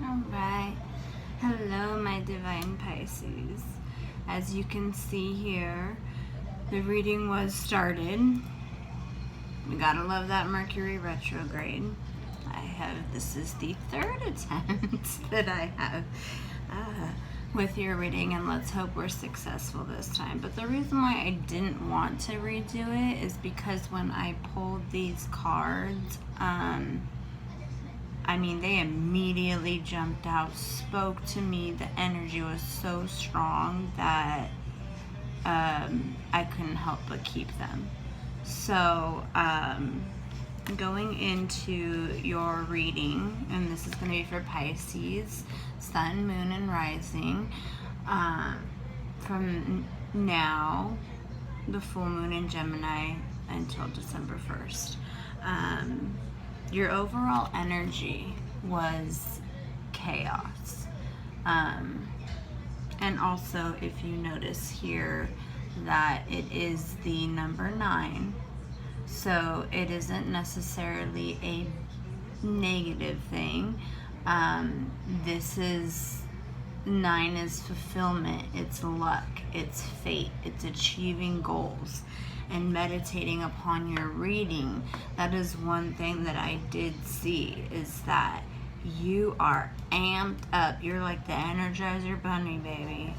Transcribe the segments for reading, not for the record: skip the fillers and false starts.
Alright, hello my divine Pisces. As you can see here, the reading was started. We gotta love that Mercury retrograde. This is the third attempt that I have with your reading, and let's hope we're successful this time. But the reason why I didn't want to redo it is because when I pulled these cards, they immediately jumped out, spoke to me. The energy was so strong that I couldn't help but keep them. So, going into your reading, and this is going to be for Pisces, Sun, Moon, and Rising, from now, the full moon in Gemini, until December 1st. Your overall energy was chaos. And also, if you notice here that it is the number 9, so it isn't necessarily a negative thing. This is 9 is fulfillment, it's luck, it's fate, it's achieving goals. And meditating upon your reading, that is one thing that I did see, is that you are amped up. You're like the Energizer Bunny, baby.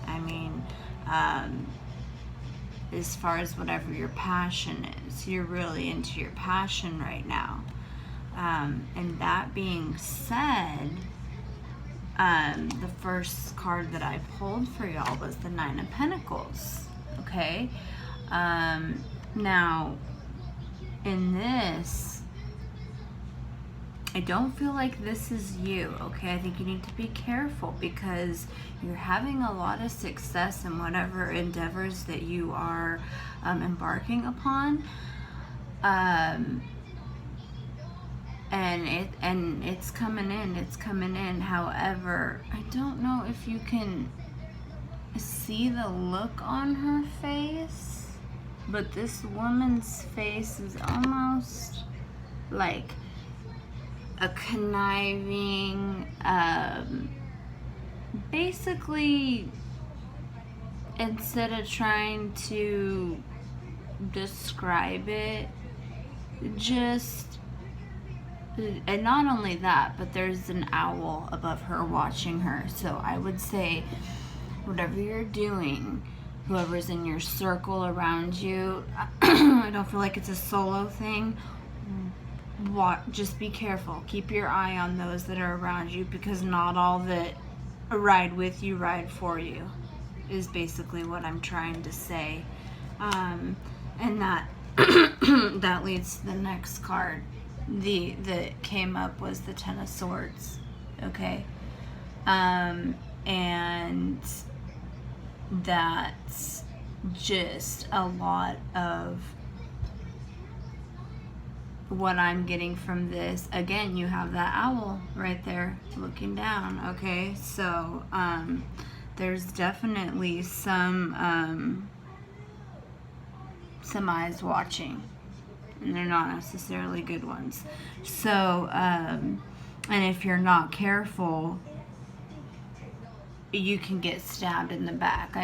As far as whatever your passion is, you're really into your passion right now. And that being said, the first card that I pulled for y'all was the 9 of Pentacles. Okay? Now, in this, I don't feel like this is you, okay? I think you need to be careful because you're having a lot of success in whatever endeavors that you are embarking upon. And it's coming in. However, I don't know if you can see the look on her face. But this woman's face is almost like a conniving, basically, instead of trying to describe it, and not only that, but there's an owl above her watching her. So I would say, whatever you're doing, whoever's in your circle around you, I don't feel like it's a solo thing. Just be careful. Keep your eye on those that are around you, because not all that ride with you ride for you, is basically what I'm trying to say. And that that leads to the next card. That came up was the 10 of Swords. Okay? And that's just a lot of what I'm getting from this. Again, you have that owl right there looking down, okay? So there's definitely some eyes watching, and they're not necessarily good ones. So and if you're not careful, you can get stabbed in the back.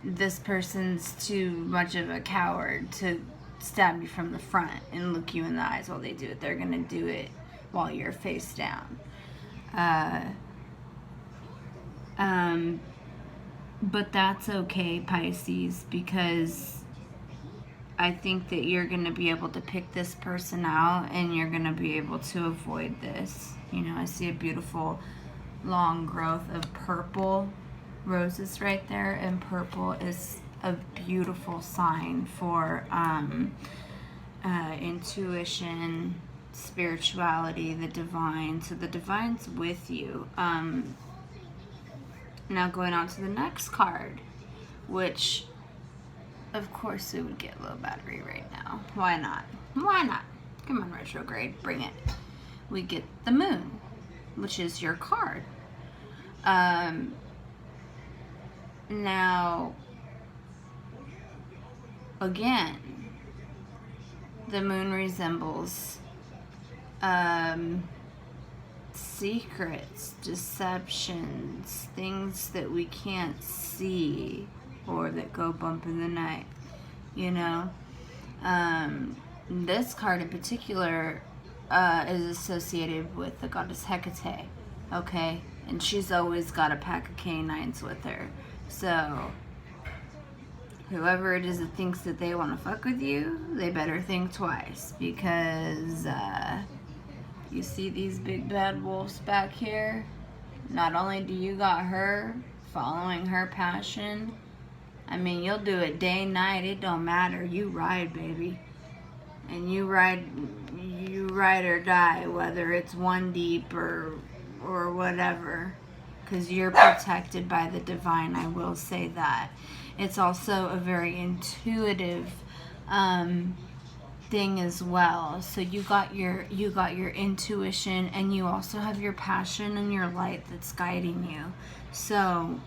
This person's too much of a coward to stab you from the front and look you in the eyes while they do it. They're gonna do it while you're face down. But that's okay, Pisces, because I think that you're gonna be able to pick this person out, and you're gonna be able to avoid this. I see a beautiful long growth of purple roses right there, and purple is a beautiful sign for intuition, spirituality, the divine. So the divine's with you. Now going on to the next card, which of course we would get low battery right now. Why not? Come on, retrograde, bring it. We get the moon, which is your card. Now, again, the moon resembles secrets, deceptions, things that we can't see or that go bump in the night, you know. This card in particular is associated with the goddess Hecate, okay? And she's always got a pack of canines with her. So whoever it is that thinks that they want to fuck with you, they better think twice, because you see these big bad wolves back here? Not only do you got her following her passion, I mean, you'll do it day, night, it don't matter. You ride, baby. And you ride or die, whether it's one deep or whatever, because you're protected by the divine. I will say that. It's also a very intuitive thing as well. So you got your intuition, and you also have your passion and your light that's guiding you. So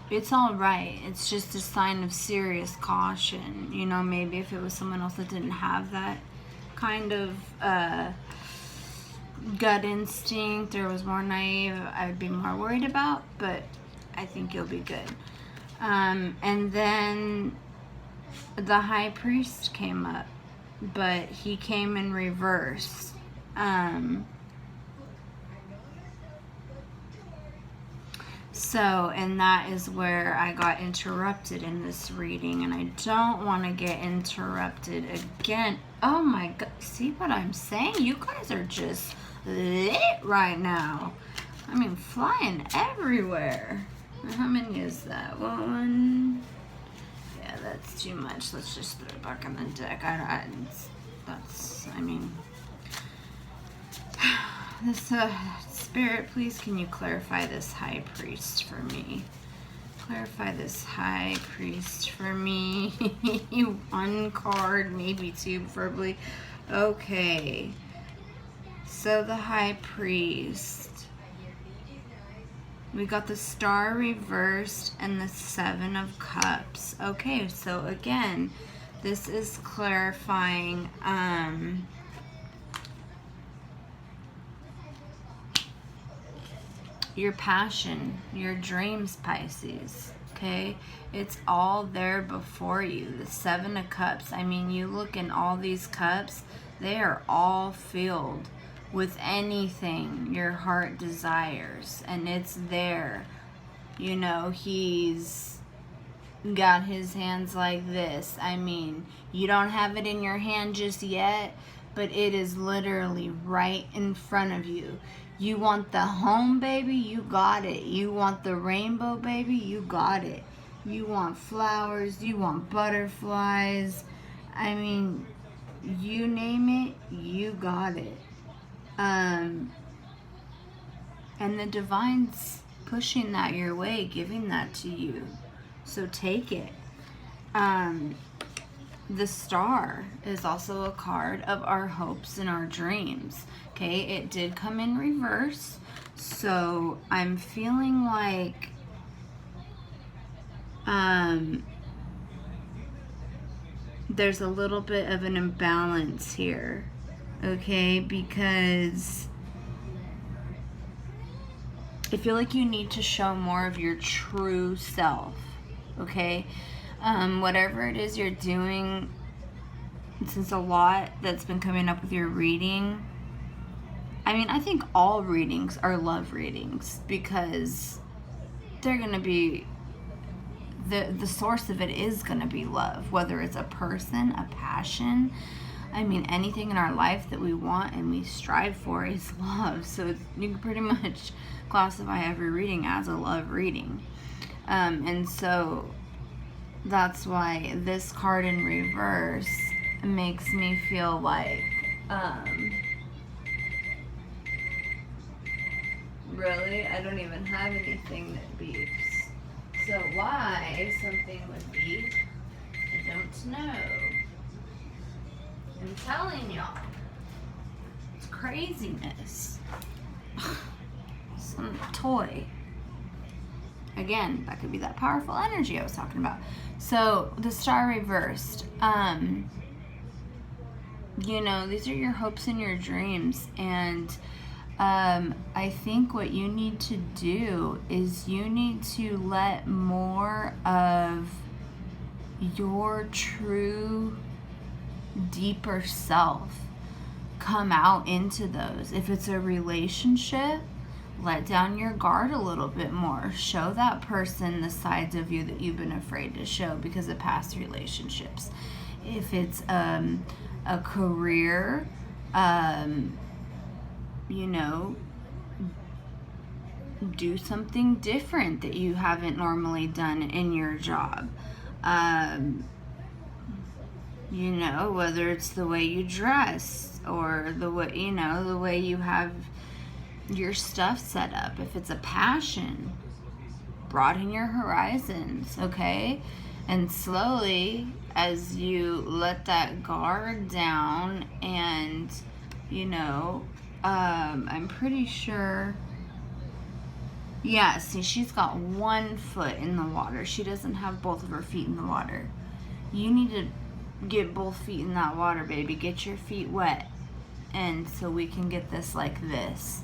it's all right. It's just a sign of serious caution. You know, maybe if it was someone else that didn't have that kind of gut instinct or was more naive, I would be more worried about, but I think you'll be good. And then the High Priest came up, but he came in reverse. And that is where I got interrupted in this reading, and I don't want to get interrupted again. Oh my God, see what I'm saying? You guys are just lit right now. I mean, flying everywhere. How many is that? One. Yeah, that's too much. Let's just throw it back on the deck. This Spirit, please, can you clarify this High Priest for me? Clarify this High Priest for me. One card, maybe two, preferably. Okay. So the High Priest. We got the Star reversed and the Seven of Cups. Okay, so again, this is clarifying your passion, your dreams, Pisces. Okay, it's all there before you. The Seven of Cups. I mean, you look in all these cups, they are all filled with anything your heart desires, and it's there. You know, he's got his hands like this. I mean, you don't have it in your hand just yet, but it is literally right in front of you. You want the home, baby? You got it. You want the rainbow, baby? You got it. You want flowers, you want butterflies. I mean, you name it, you got it. And the divine's pushing that your way, giving that to you. So take it. The Star is also a card of our hopes and our dreams. Okay, it did come in reverse. So I'm feeling like there's a little bit of an imbalance here. Okay, because I feel like you need to show more of your true self. Okay, whatever it is you're doing, since a lot that's been coming up with your reading, I mean, I think all readings are love readings, because they're going to be, the source of it is going to be love, whether it's a person, a passion. I mean, anything in our life that we want and we strive for is love. So you can pretty much classify every reading as a love reading. And so that's why this card in reverse makes me feel like, really? I don't even have anything that beeps. So why something would beep, I don't know. I'm telling y'all, it's craziness. Some toy. Again, that could be that powerful energy I was talking about. So the Star reversed. You know, these are your hopes and your dreams, and I think what you need to do is you need to let more of your true, deeper self come out into those. If it's a relationship, let down your guard a little bit more. Show that person the sides of you that you've been afraid to show because of past relationships. If it's a career, you know, do something different that you haven't normally done in your job. You know, whether it's the way you dress or the way, you know, the way you have your stuff set up. If it's a passion, broaden your horizons, okay? And slowly, as you let that guard down and, you know, I'm pretty sure, yeah, see, she's got one foot in the water. She doesn't have both of her feet in the water. You need to get both feet in that water, baby. Get your feet wet. And so we can get this like this.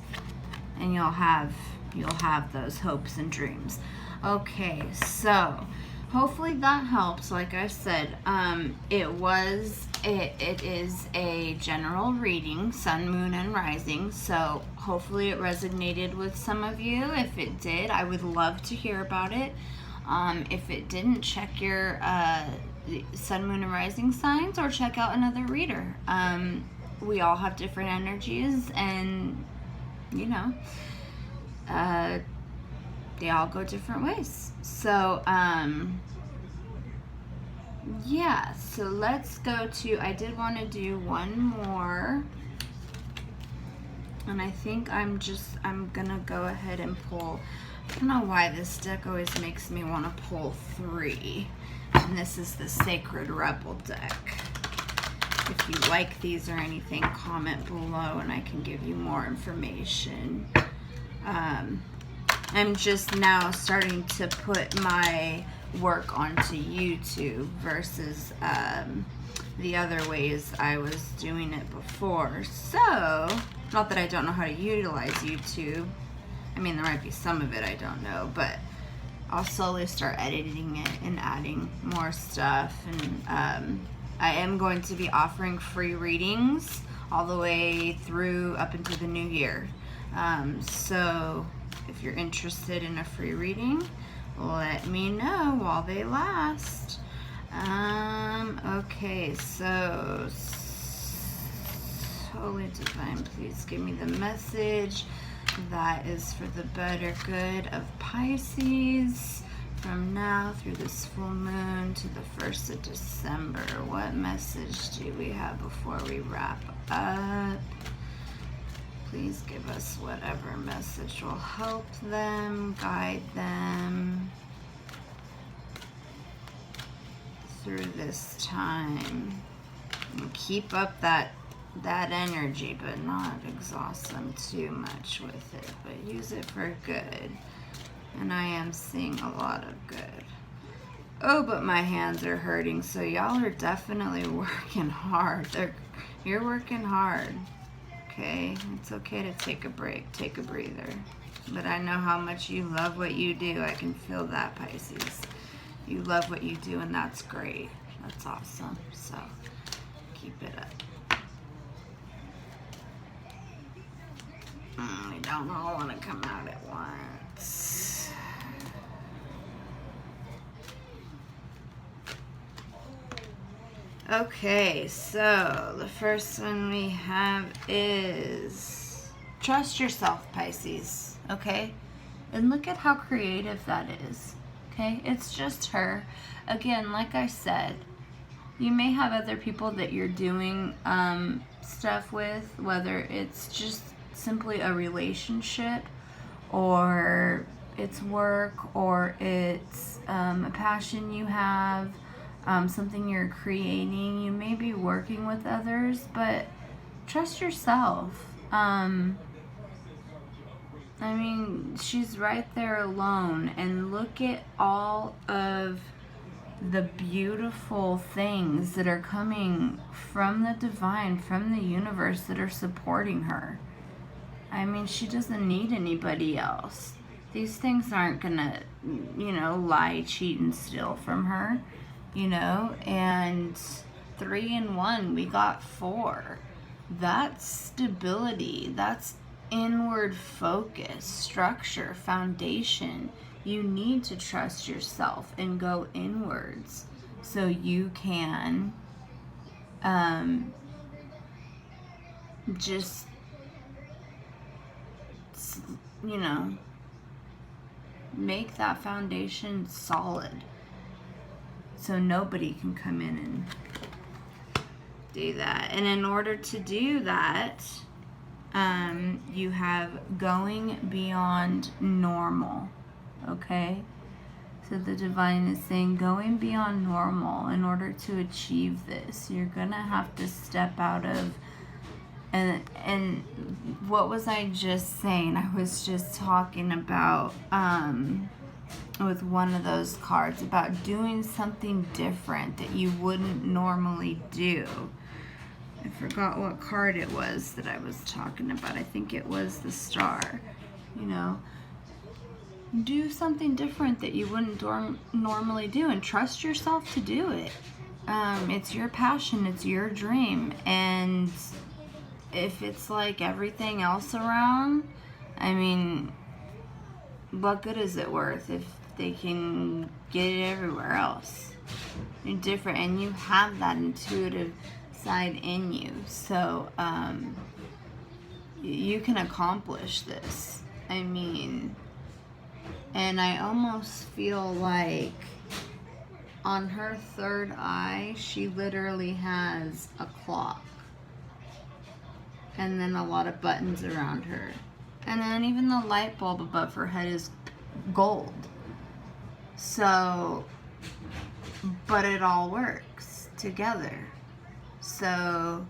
And you'll have those hopes and dreams. Okay, so hopefully that helps. Like I said, it is a general reading, sun, moon, and rising. So hopefully it resonated with some of you. If it did, I would love to hear about it. If it didn't, check your sun, moon, and rising signs, or check out another reader. We all have different energies, and you know, they all go different ways. So yeah, so let's go to, I did want to do one more, and I think I'm gonna go ahead and pull, I don't know why this deck always makes me want to pull 3, and this is the Sacred Rebel deck. If you like these or anything, comment below and I can give you more information. I'm just now starting to put my work onto YouTube versus the other ways I was doing it before. So, not that I don't know how to utilize YouTube. I mean, there might be some of it I don't know, but I'll slowly start editing it and adding more stuff. And I am going to be offering free readings all the way through up into the new year. So if you're interested in a free reading, let me know while they last. Okay, so Holy Divine, please give me the message that is for the better good of Pisces from now through this full moon to the 1st of December. What message do we have before we wrap up? Please give us whatever message will help them, guide them through this time. And keep up that energy, but not exhaust them too much with it, but use it for good. And I am seeing a lot of good. Oh, but my hands are hurting, so y'all are definitely working hard. You're working hard. Okay, it's okay to take a break, take a breather. But I know how much you love what you do. I can feel that, Pisces. You love what you do, and that's great. That's awesome. So keep it up. We don't all want to come out at once. Okay, so the first one we have is trust yourself, Pisces, okay? And look at how creative that is, okay? It's just her. Again, like I said, you may have other people that you're doing stuff with, whether it's just simply a relationship, or it's work, or it's a passion you have, something you're creating. You may be working with others, but trust yourself. I mean, she's right there alone, and look at all of the beautiful things that are coming from the divine, from the universe, that are supporting her. I mean, she doesn't need anybody else. These things aren't gonna, lie, cheat, and steal from her, and 3 and 1, we got 4. That's stability. That's inward focus, structure, foundation. You need to trust yourself and go inwards so you can just, make that foundation solid so nobody can come in and do that. And in order to do that, you have going beyond normal, okay? So the divine is saying going beyond normal. In order to achieve this, you're gonna have to step out of, and what was I just saying? I was just talking about with one of those cards about doing something different that you wouldn't normally do. I forgot what card it was that I was talking about. I think it was the Star. Do something different that you wouldn't normally do, and trust yourself to do it. It's your passion, it's your dream, and if it's like everything else around, I mean, what good is it worth if they can get it everywhere else? You're different, and you have that intuitive side in you, so you can accomplish this. I mean, and I almost feel like on her third eye, she literally has a clock, and then a lot of buttons around her, and then even the light bulb above her head is gold. So, but it all works together. So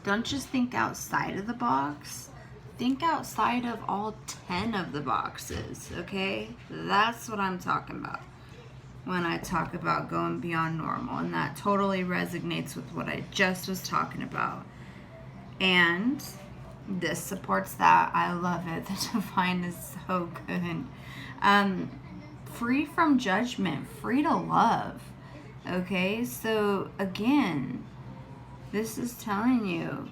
don't just think outside of the box. Think outside of all 10 of the boxes, okay? That's what I'm talking about when I talk about going beyond normal, and that totally resonates with what I just was talking about. And this supports that. I love it. The divine is so good. Free from judgment, free to love. Okay, so again, this is telling you,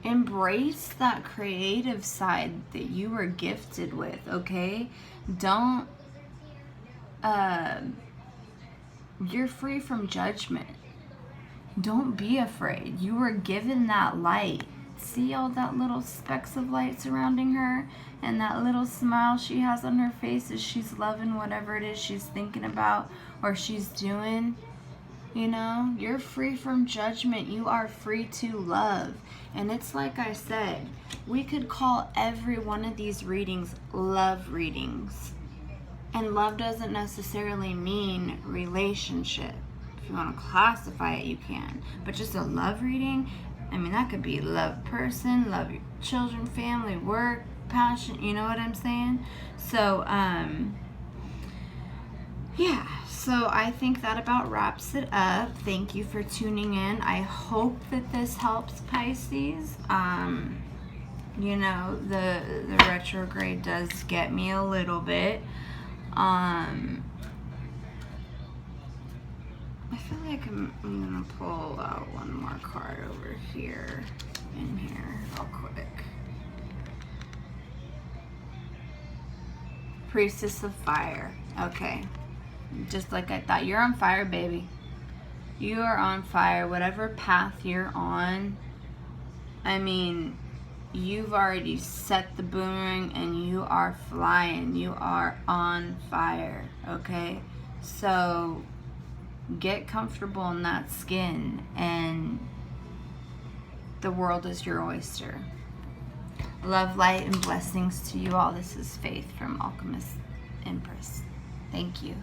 embrace that creative side that you were gifted with, okay? Don't, you're free from judgment. Don't be afraid. You were given that light. See all that little specks of light surrounding her, and that little smile she has on her face as she's loving whatever it is she's thinking about or she's doing. You're free from judgment. You are free to love. And it's like I said, we could call every one of these readings love readings. And love doesn't necessarily mean relationship. If you want to classify it, you can. But just a love reading, I mean, that could be love person, love your children, family, work, passion, you know what I'm saying? So, yeah. So I think that about wraps it up. Thank you for tuning in. I hope that this helps, Pisces. The retrograde does get me a little bit. I feel like I'm gonna pull out one more card over here, in here, real quick. Priestess of Fire. Okay. Just like I thought. You're on fire, baby. You are on fire. Whatever path you're on, I mean, you've already set the boomerang and you are flying. You are on fire, okay? So get comfortable in that skin, and the world is your oyster. Love, light, and blessings to you all. This is Faith from Alchemist Empress. Thank you.